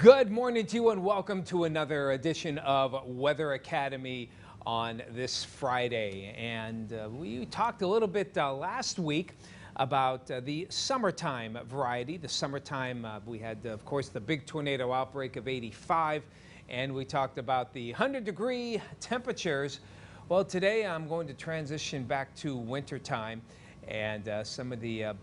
Good morning to you and welcome to another edition of Weather Academy on this Friday. And we talked a little bit last week about the summertime variety. The summertime, we had, of course, the big tornado outbreak of '85, and we talked about the 100-degree temperatures. Well, today I'm going to transition back to wintertime and some of the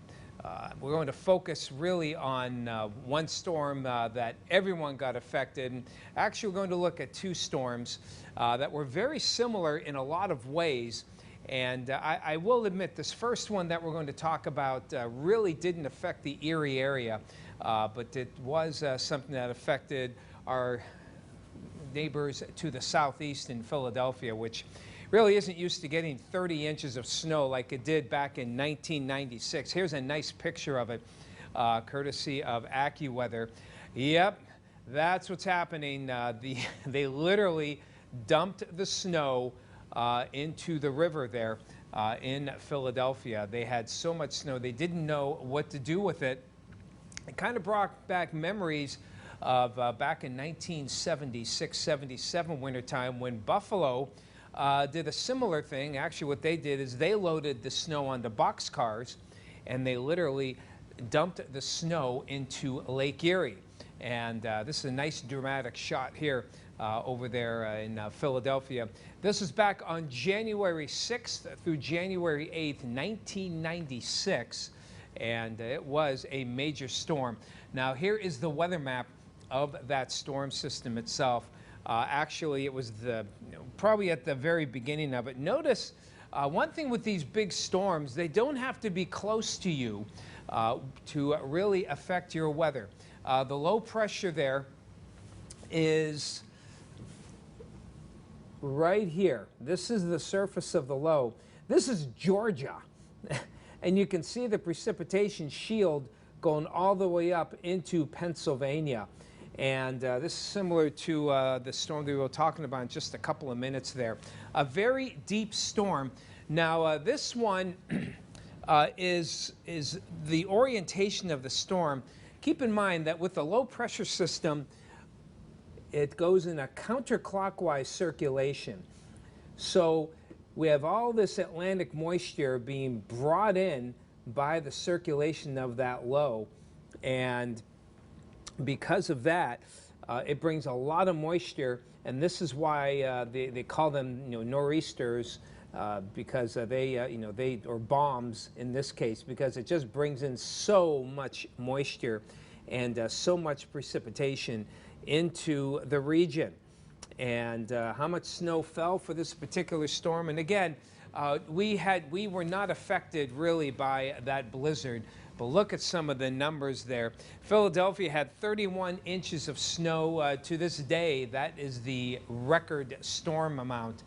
we're going to focus really on one storm that everyone got affected. And actually, we're going to look at two storms that were very similar in a lot of ways. And I will admit, this first one that we're going to talk about really didn't affect the Erie area, but it was something that affected our neighbors to the southeast in Philadelphia, which really isn't used to getting 30 inches of snow like it did back in 1996. Here's a nice picture of it, courtesy of AccuWeather. Yep, that's what's happening. They literally dumped the snow into the river there in Philadelphia. They had so much snow, they didn't know what to do with it. It kind of brought back memories of back in 1976-77 wintertime when Buffalo did a similar thing. Actually, what they did is they loaded the snow onto boxcars and they literally dumped the snow into Lake Erie. And this is a nice dramatic shot here over there in Philadelphia. This is back on January 6th through January 8th, 1996. And it was a major storm. Now, here is the weather map of that storm system itself. Actually, it was probably at the very beginning of it. Notice one thing with these big storms, they don't have to be close to you to really affect your weather. The low pressure there is right here. This is the surface of the low. This is Georgia. And you can see the precipitation shield going all the way up into Pennsylvania. And this is similar to the storm that we were talking about in just a couple of minutes there. A very deep storm. Now, this one is the orientation of the storm. Keep in mind that with the low pressure system, it goes in a counterclockwise circulation. So we have all this Atlantic moisture being brought in by the circulation of that low. And because of that, it brings a lot of moisture, and this is why they call them, nor'easters, because they or bombs in this case, because it just brings in so much moisture and so much precipitation into the region. And how much snow fell for this particular storm? And again, we were not affected really by that blizzard. But look at some of the numbers there. Philadelphia had 31 inches of snow to this day. That is the record storm amount.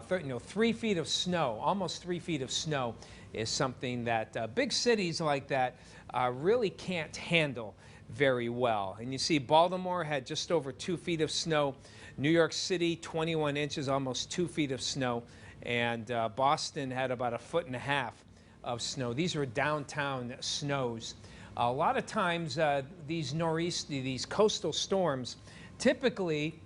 3 feet of snow, almost 3 feet of snow, is something that big cities like that really can't handle very well. And you see Baltimore had just over 2 feet of snow. New York City, 21 inches, almost 2 feet of snow. And Boston had about 1.5 feet of snow. These are downtown snows. A lot of times these these coastal storms, typically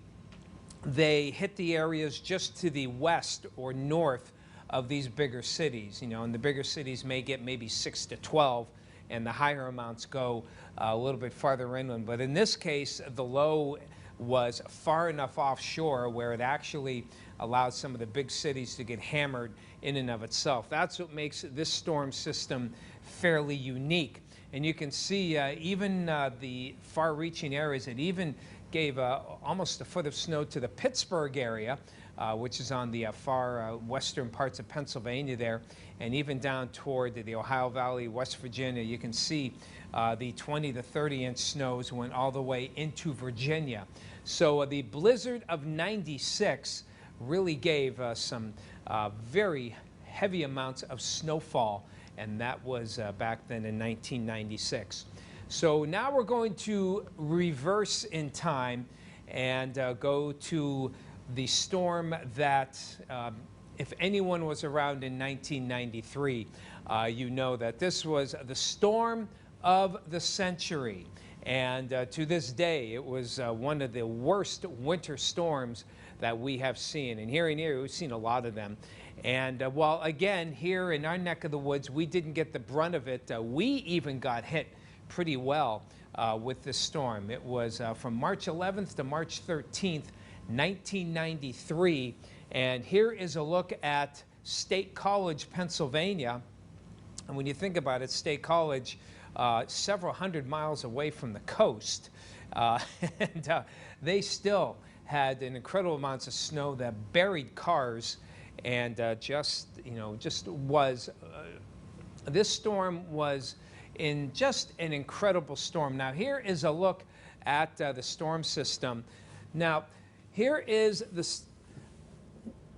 they hit the areas just to the west or north of these bigger cities. And the bigger cities may get maybe 6 to 12, and the higher amounts go a little bit farther inland. But in this case, the low was far enough offshore where it actually allowed some of the big cities to get hammered in and of itself. That's what makes this storm system fairly unique. And you can see even the far-reaching areas, it even gave almost 1 foot of snow to the Pittsburgh area, which is on the far western parts of Pennsylvania there, and even down toward the Ohio Valley, West Virginia. You can see the 20 to 30-inch snows went all the way into Virginia. So the blizzard of '96 really gave some very heavy amounts of snowfall, and that was back then in 1996. So now we're going to reverse in time and go to the storm that, if anyone was around in 1993, you know that this was the storm of the century. And to this day, it was one of the worst winter storms that we have seen. And here in Erie, we've seen a lot of them. And while again, here in our neck of the woods, we didn't get the brunt of it, we even got hit pretty well with this storm. It was from March 11th to March 13th, 1993. And here is a look at State College, Pennsylvania. And when you think about it, State College, several hundred miles away from the coast, and they still had an incredible amounts of snow that buried cars, and just was, this storm was just an incredible storm. Now here is a look at the storm system. Now here is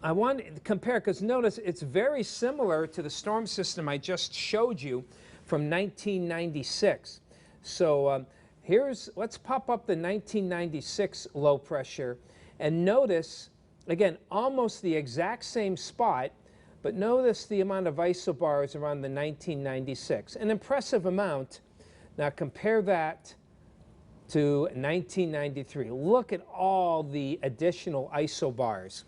I want to compare, because notice it's very similar to the storm system I just showed you from 1996. So let's pop up the 1996 low pressure, and notice, again, almost the exact same spot, but notice the amount of isobars around the 1996. An impressive amount. Now compare that to 1993. Look at all the additional isobars.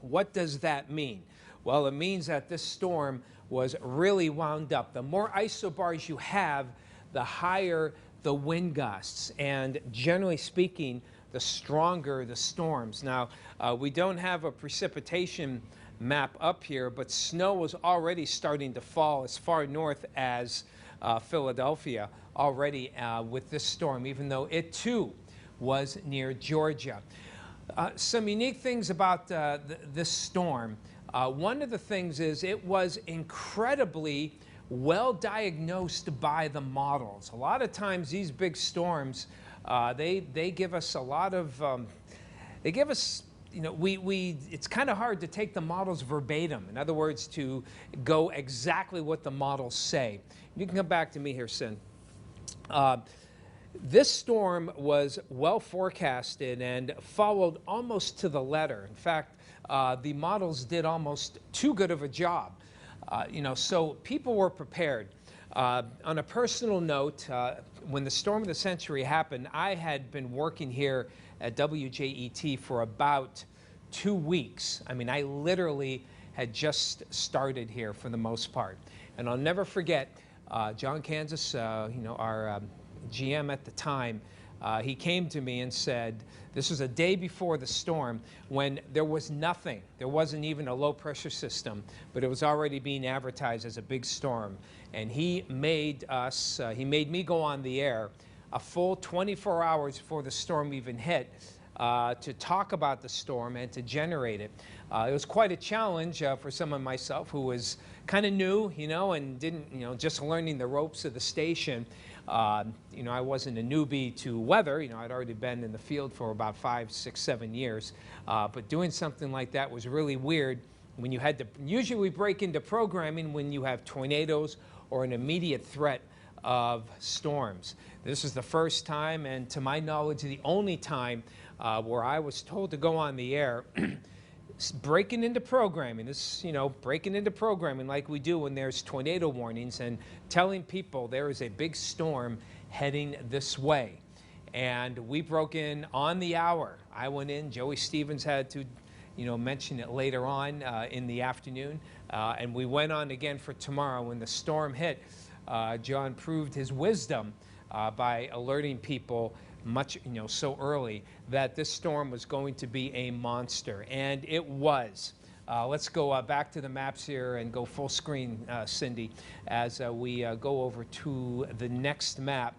What does that mean? Well, it means that this storm was really wound up. The more isobars you have, the higher the wind gusts, and generally speaking, the stronger the storms. Now, we don't have a precipitation map up here, but snow was already starting to fall as far north as Philadelphia already with this storm, even though it too was near Georgia. Some unique things about this storm. One of the things is it was incredibly well diagnosed by the models. A lot of times these big storms, they give us a lot of, they give us, it's kind of hard to take the models verbatim. In other words, to go exactly what the models say. You can come back to me here, Sin. This storm was well forecasted and followed almost to the letter. In fact, the models did almost too good of a job. So people were prepared. On a personal note, when the storm of the century happened, I had been working here at WJET for about 2 weeks. I mean, I literally had just started here for the most part. And I'll never forget John Kansas, our GM at the time. He came to me and said, this was a day before the storm when there was nothing. There wasn't even a low pressure system, but it was already being advertised as a big storm. And he made me go on the air a full 24 hours before the storm even hit to talk about the storm and to generate it. It was quite a challenge for someone myself who was kind of new, and didn't, just learning the ropes of the station. I wasn't a newbie to weather. I'd already been in the field for about 5, 6, 7 years. But doing something like that was really weird when you had to, usually we break into programming when you have tornadoes or an immediate threat of storms. This is the first time, and to my knowledge, the only time where I was told to go on the air breaking into programming, breaking into programming like we do when there's tornado warnings and telling people there is a big storm heading this way. And we broke in on the hour. I went in, Joey Stevens had to, mention it later on in the afternoon. And we went on again for tomorrow. When the storm hit, John proved his wisdom by alerting people much, so early that this storm was going to be a monster, and it was. Let's go back to the maps here and go full screen, Cindy, as we go over to the next map.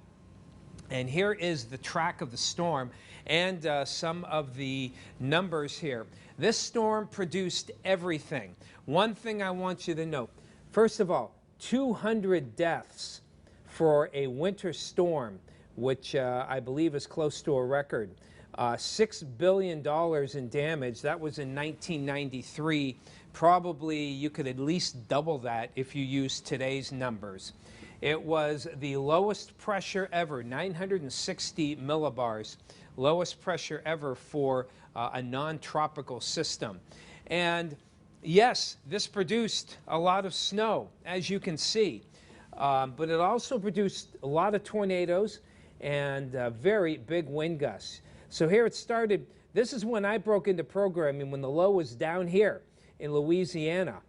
And here is the track of the storm and some of the numbers here. This storm produced everything. One thing I want you to know, first of all, 200 deaths for a winter storm, which I believe is close to a record. $6 billion in damage. That was in 1993. Probably you could at least double that if you use today's numbers. It was the lowest pressure ever, 960 millibars. Lowest pressure ever for a non-tropical system. And yes, this produced a lot of snow, as you can see. But it also produced a lot of tornadoes. and very big wind gusts. So here it started. This is when I broke into programming, when the low was down here in Louisiana.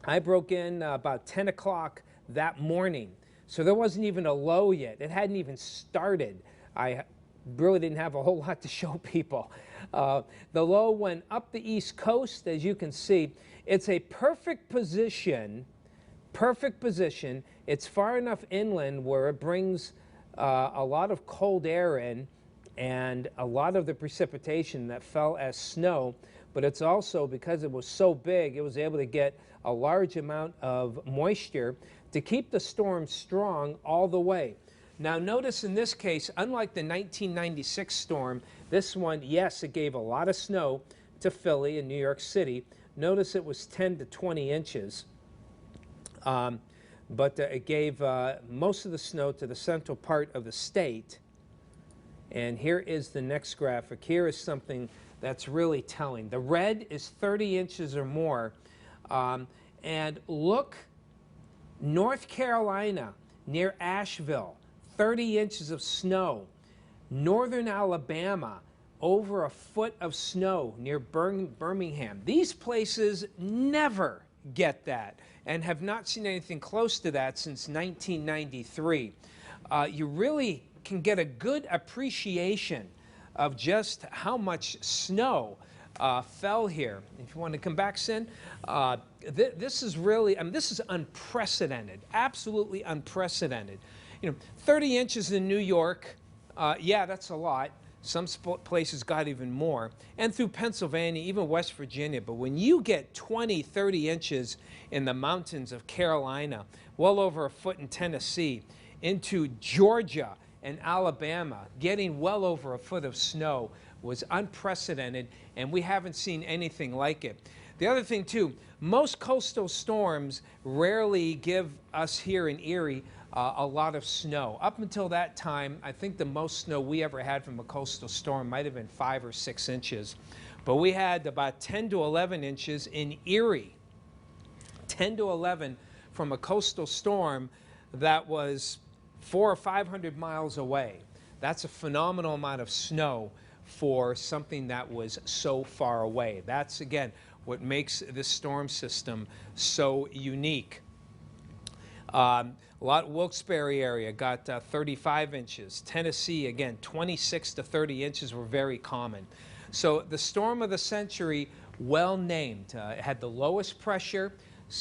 I broke in about 10 o'clock that morning. So there wasn't even a low yet. It hadn't even started. I really didn't have a whole lot to show people. The low went up the East Coast, as you can see. It's a perfect position, perfect position. It's far enough inland where it brings a lot of cold air in and a lot of the precipitation that fell as snow, but it's also, because it was so big, it was able to get a large amount of moisture to keep the storm strong all the way. Now notice in this case, unlike the 1996 storm, this one, yes, it gave a lot of snow to Philly and New York City. Notice it was 10 to 20 inches. But it gave most of the snow to the central part of the state. And here is the next graphic. Here is something that's really telling. The red is 30 inches or more. And look, North Carolina, near Asheville, 30 inches of snow. Northern Alabama, over a foot of snow near Birmingham. These places never get that and have not seen anything close to that since 1993. You really can get a good appreciation of just how much snow fell here. If you want to come back, Sin, this is really, I mean, this is unprecedented, absolutely unprecedented. You know, 30 inches in New York, yeah, that's a lot. Some places got even more. And through Pennsylvania, even West Virginia. But when you get 20, 30 inches in the mountains of Carolina, well over a foot in Tennessee, into Georgia and Alabama, getting well over a foot of snow was unprecedented, and we haven't seen anything like it. The other thing, too, most coastal storms rarely give us here in Erie a lot of snow. Up until that time, I think the most snow we ever had from a coastal storm might have been 5 or 6 inches. But we had about 10 to 11 inches in Erie. 10 to 11 from a coastal storm that was 400 or 500 miles away. That's a phenomenal amount of snow for something that was so far away. That's, again, what makes this storm system so unique. Wilkes-Barre area got 35 inches. Tennessee, again, 26 to 30 inches were very common. So the storm of the century, well named. It had the lowest pressure,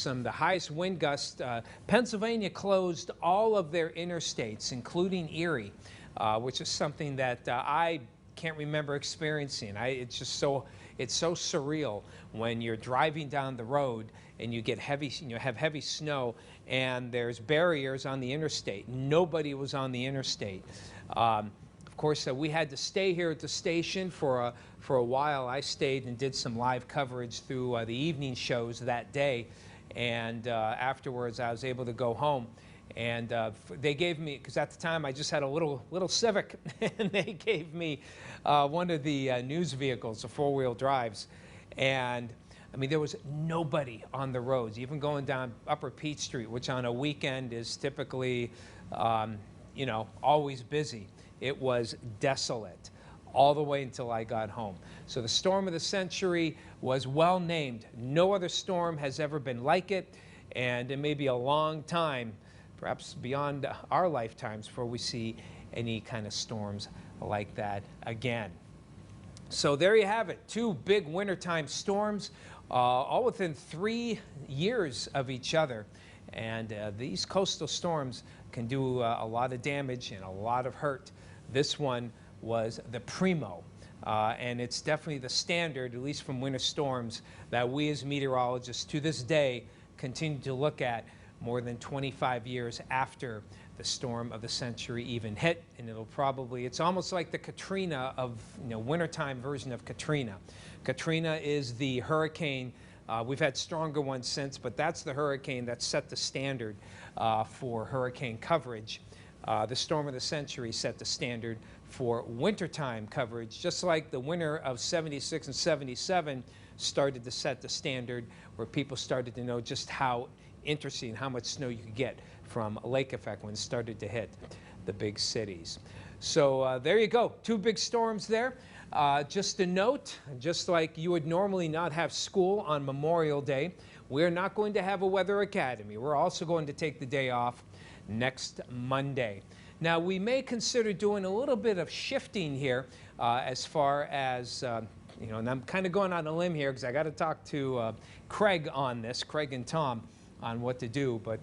the highest wind gusts. Pennsylvania closed all of their interstates, including Erie, which is something that I can't remember experiencing. It's just so, it's so surreal when you're driving down the road and you get heavy, have heavy snow, and there's barriers on the interstate. Nobody was on the interstate. Of course, we had to stay here at the station for a while. I stayed and did some live coverage through the evening shows that day, and afterwards I was able to go home. And they gave me, because at the time I just had a little Civic, and they gave me one of the news vehicles, the four-wheel drives, and I mean, there was nobody on the roads, even going down Upper Peach Street, which on a weekend is typically, always busy. It was desolate all the way until I got home. So the storm of the century was well named. No other storm has ever been like it, and it may be a long time, perhaps beyond our lifetimes, before we see any kind of storms like that again. So there you have it, 2 big wintertime storms, all within 3 years of each other. And these coastal storms can do a lot of damage and a lot of hurt. This one was the primo, and it's definitely the standard, at least from winter storms, that we as meteorologists to this day continue to look at more than 25 years after the storm of the century even hit. And it's almost like the Katrina of, wintertime version of Katrina. Katrina is the hurricane, we've had stronger ones since, but that's the hurricane that set the standard for hurricane coverage. The storm of the century set the standard for wintertime coverage, just like the winter of 76 and 77 started to set the standard, where people started to know just how interesting, how much snow you could get from a lake effect when it started to hit. the big cities. So there you go, 2 big storms there. Just a note, just like you would normally not have school on Memorial Day, we're not going to have a Weather Academy. We're also going to take the day off next Monday. Now, we may consider doing a little bit of shifting here as far as, and I'm kind of going on a limb here because I got to talk to Craig on this, Craig and Tom, on what to do. But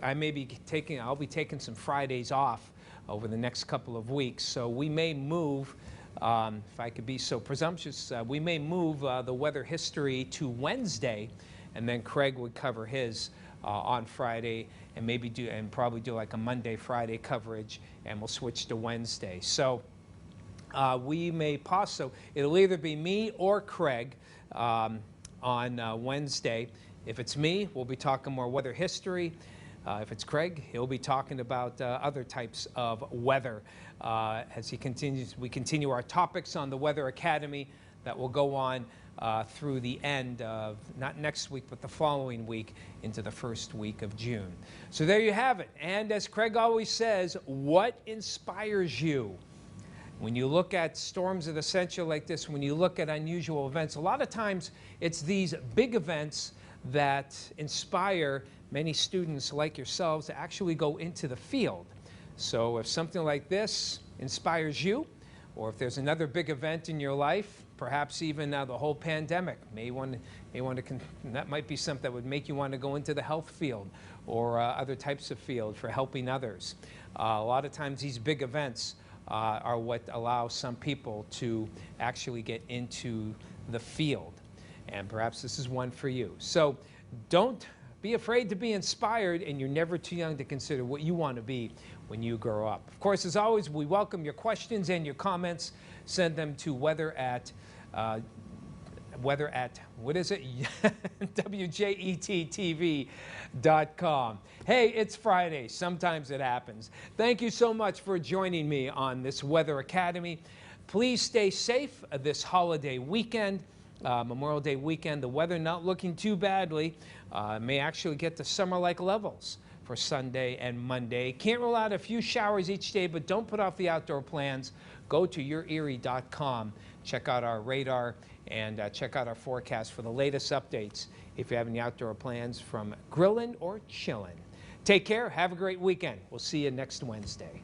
I'll be taking some Fridays off over the next couple of weeks. So we may move, if I could be so presumptuous, we may move the weather history to Wednesday, and then Craig would cover his on Friday, and probably do like a Monday, Friday coverage, and we'll switch to Wednesday. So we may pause. So it'll either be me or Craig on Wednesday. If it's me, we'll be talking more weather history. If it's Craig, he'll be talking about other types of weather as we continue our topics on the Weather Academy that will go on through the end of, not next week, but the following week into the first week of June. So there you have it. And as Craig always says, what inspires you? When you look at storms of the century like this, when you look at unusual events, a lot of times it's these big events that inspire many students like yourselves to actually go into the field. So if something like this inspires you, or if there's another big event in your life, perhaps even the whole pandemic, that might be something that would make you want to go into the health field or other types of field for helping others. A lot of times these big events are what allow some people to actually get into the field. And perhaps this is one for you. So don't be afraid to be inspired, and you're never too young to consider what you want to be when you grow up. Of course, as always, we welcome your questions and your comments. Send them to weather at what is it? WJETTV.com. Hey, it's Friday. Sometimes it happens. Thank you so much for joining me on this Weather Academy. Please stay safe this holiday weekend. Memorial Day weekend, the weather not looking too badly. May actually get to summer-like levels for Sunday and Monday. Can't rule out a few showers each day, but don't put off the outdoor plans. Go to yourerie.com. Check out our radar and check out our forecast for the latest updates if you have any outdoor plans from grilling or chilling. Take care. Have a great weekend. We'll see you next Wednesday.